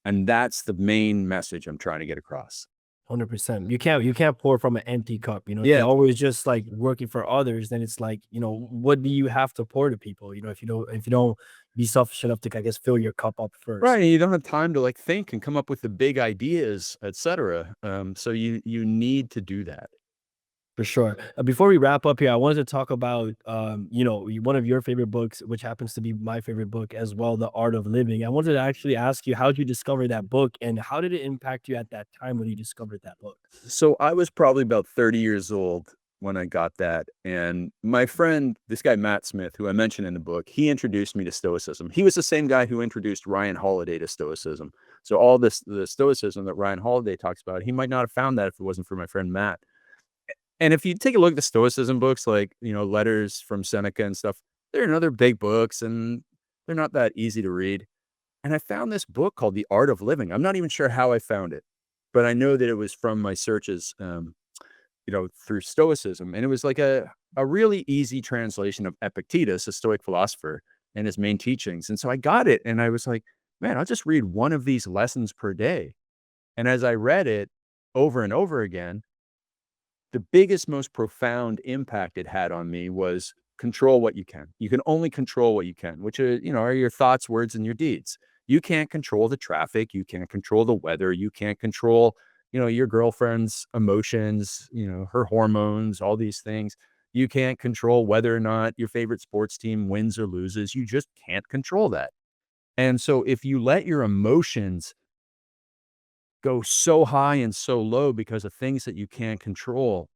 And that's the main message I'm trying to get across. 100%. You can't pour from an empty cup. If Yeah. you're always just like working for others, then it's like, what do you have to pour to people? If you don't be selfish enough to, I guess, fill your cup up Right. first. And you don't have time to like think and come up with the big ideas, et cetera. So you need to do that. For sure. Before we wrap up here, I wanted to talk about, one of your favorite books, which happens to be my favorite book as well, The Art of Living. I wanted to actually ask you, how did you discover that book, and how did it impact you at that time when you discovered that book? So I was probably about 30 years old when I got that. And my friend, this guy, Matt Smith, who I mentioned in the book, he introduced me to Stoicism. He was the same guy who introduced Ryan Holiday to Stoicism. So all the Stoicism that Ryan Holiday talks about, he might not have found that if it wasn't for my friend Matt. And if you take a look at the Stoicism books, like, letters from Seneca and stuff, they're another big books and they're not that easy to read. And I found this book called The Art of Living. I'm not even sure how I found it, but I know that it was from my searches, through Stoicism. And it was like a really easy translation of Epictetus, a Stoic philosopher, and his main teachings. And so I got it and I was like, man, I'll just read one of these lessons per day. And as I read it over and over again, the biggest, most profound impact it had on me was control what you can. You can only control what you can, which are your thoughts, words, and your deeds. You can't control the traffic. You can't control the weather. You can't control, your girlfriend's emotions, her hormones, all these things. You can't control whether or not your favorite sports team wins or loses. You just can't control that. And so if you let your emotions go so high and so low because of things that you can't control,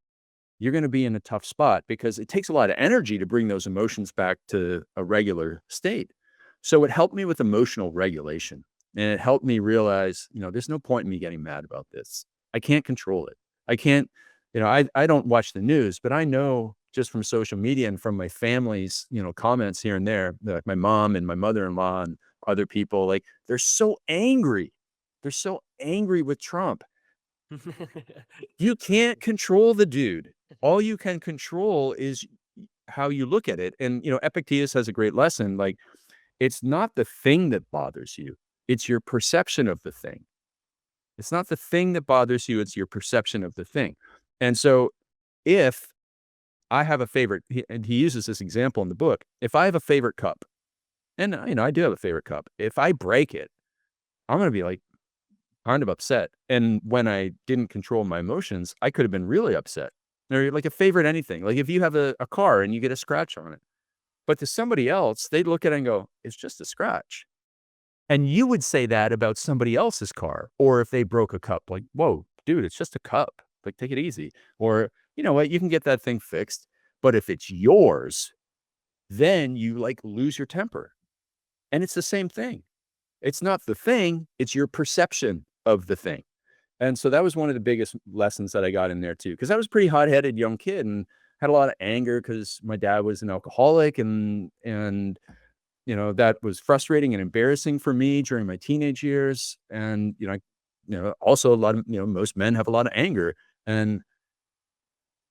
you're going to be in a tough spot because it takes a lot of energy to bring those emotions back to a regular state. So it helped me with emotional regulation, and it helped me realize, there's no point in me getting mad about this. I can't control it. I can't, I don't watch the news, but I know just from social media and from my family's, comments here and there, like my mom and my mother-in-law and other people, like they're so angry. They're so angry with Trump. You can't control the dude. All you can control is how you look at it. And, Epictetus has a great lesson. Like, it's not the thing that bothers you, it's your perception of the thing. It's not the thing that bothers you, it's your perception of the thing. And so, if I have a favorite, and he uses this example in the book, if I have a favorite cup, and, I do have a favorite cup, if I break it, I'm going to be like, kind of upset. And when I didn't control my emotions, I could have been really upset. Or like a favorite anything. Like if you have a car and you get a scratch on it. But to somebody else, they'd look at it and go, it's just a scratch. And you would say that about somebody else's car. Or if they broke a cup, like, whoa, dude, it's just a cup. Like, take it easy. Or, you know what, you can get that thing fixed. But if it's yours, then you like lose your temper. And it's the same thing. It's not the thing, it's your perception of the thing. And so that was one of the biggest lessons that I got in there too, because I was a pretty hot-headed young kid and had a lot of anger because my dad was an alcoholic and that was frustrating and embarrassing for me during my teenage years. And, also a lot of, most men have a lot of anger. And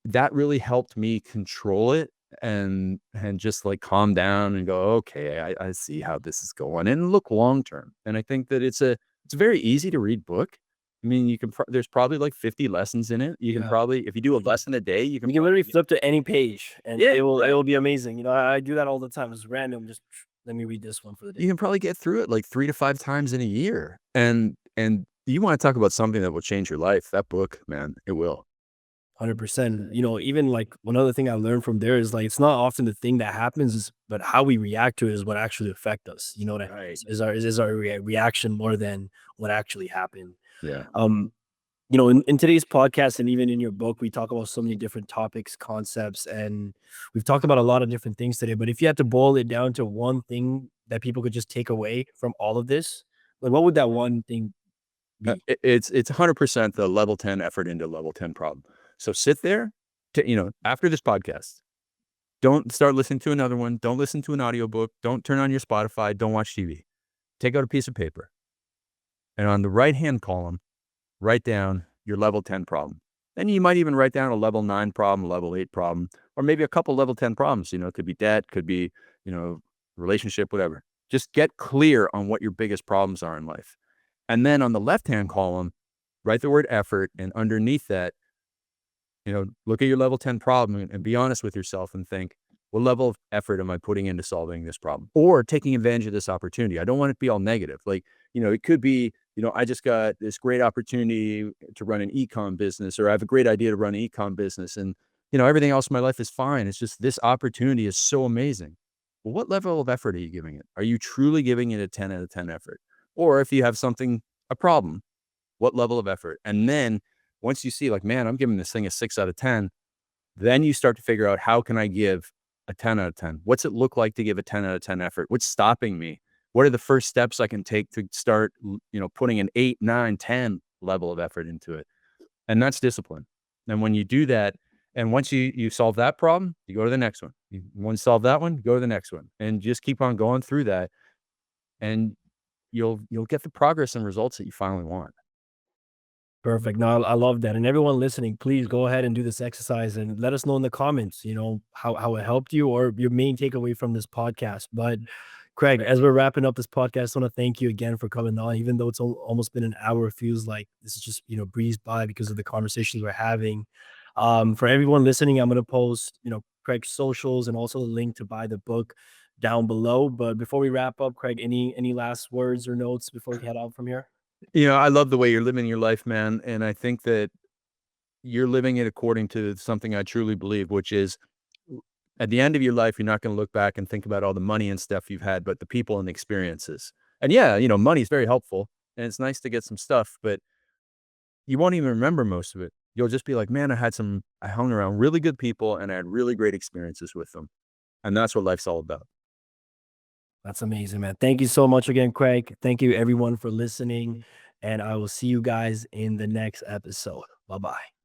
that really helped me control it and just like calm down and go, okay, I see how this is going and look long term. And I think that it's very easy to read book. I mean, there's probably like 50 lessons in it. You can Yeah. probably, if you do a lesson a day, you can You can literally probably, flip to any page and yeah, it will right. be amazing. I do that all the time. It's random. Just let me read this one for the day. You can probably get through it like 3 to 5 times in a year. And you want to talk about something that will change your life. That book, man, it will. 100%. Even like one other thing I learned from there is like it's not often the thing that happens, but how we react to it is what actually affect us. That Right. is our reaction more than what actually happened. Yeah. Um, in today's podcast and even in your book, we talk about so many different topics, concepts, and we've talked about a lot of different things today. But if you had to boil it down to one thing that people could just take away from all of this, like what would that one thing be? It's 100% the level 10 effort into level 10 problem. So sit there after this podcast, don't start listening to another one. Don't listen to an audiobook. Don't turn on your Spotify. Don't watch TV. Take out a piece of paper and on the right-hand column, write down your level 10 problem. Then you might even write down a level 9 problem, level 8 problem, or maybe a couple level 10 problems. It could be debt, could be, relationship, whatever. Just get clear on what your biggest problems are in life. And then on the left-hand column, write the word effort, and underneath that, look at your level 10 problem and be honest with yourself and think, what level of effort am I putting into solving this problem or taking advantage of this opportunity? I don't want it to be all negative. Like, it could be, I just got this great opportunity to run an e-com business, or I have a great idea to run an e-com business. And, everything else in my life is fine. It's just this opportunity is so amazing. Well, what level of effort are you giving it? Are you truly giving it a 10 out of 10 effort? Or if you have a problem, what level of effort? And then once you see like, man, I'm giving this thing a 6 out of 10, then you start to figure out, how can I give a 10 out of 10? What's it look like to give a 10 out of 10 effort? What's stopping me? What are the first steps I can take to start, putting an 8, 9, 10 level of effort into it? And that's discipline. And when you do that, and once you solve that problem, you go to the next one. Once you solve that one, go to the next one, and just keep on going through that, and you'll get the progress and results that you finally want. Perfect. No, I love that. And everyone listening, please go ahead and do this exercise and let us know in the comments, how it helped you or your main takeaway from this podcast. But Craig, as we're wrapping up this podcast, I want to thank you again for coming on. Even though it's almost been an hour, it feels like this is just, breezed by because of the conversations we're having. For everyone listening, I'm going to post, Craig's socials and also the link to buy the book down below. But before we wrap up, Craig, any last words or notes before we head out from here? I love the way you're living your life, man. And I think that you're living it according to something I truly believe, which is at the end of your life, you're not going to look back and think about all the money and stuff you've had, but the people and the experiences. And yeah, money is very helpful and it's nice to get some stuff, but you won't even remember most of it. You'll just be like, man, I hung around really good people and I had really great experiences with them. And that's what life's all about. That's amazing, man. Thank you so much again, Craig. Thank you everyone for listening, and I will see you guys in the next episode. Bye-bye.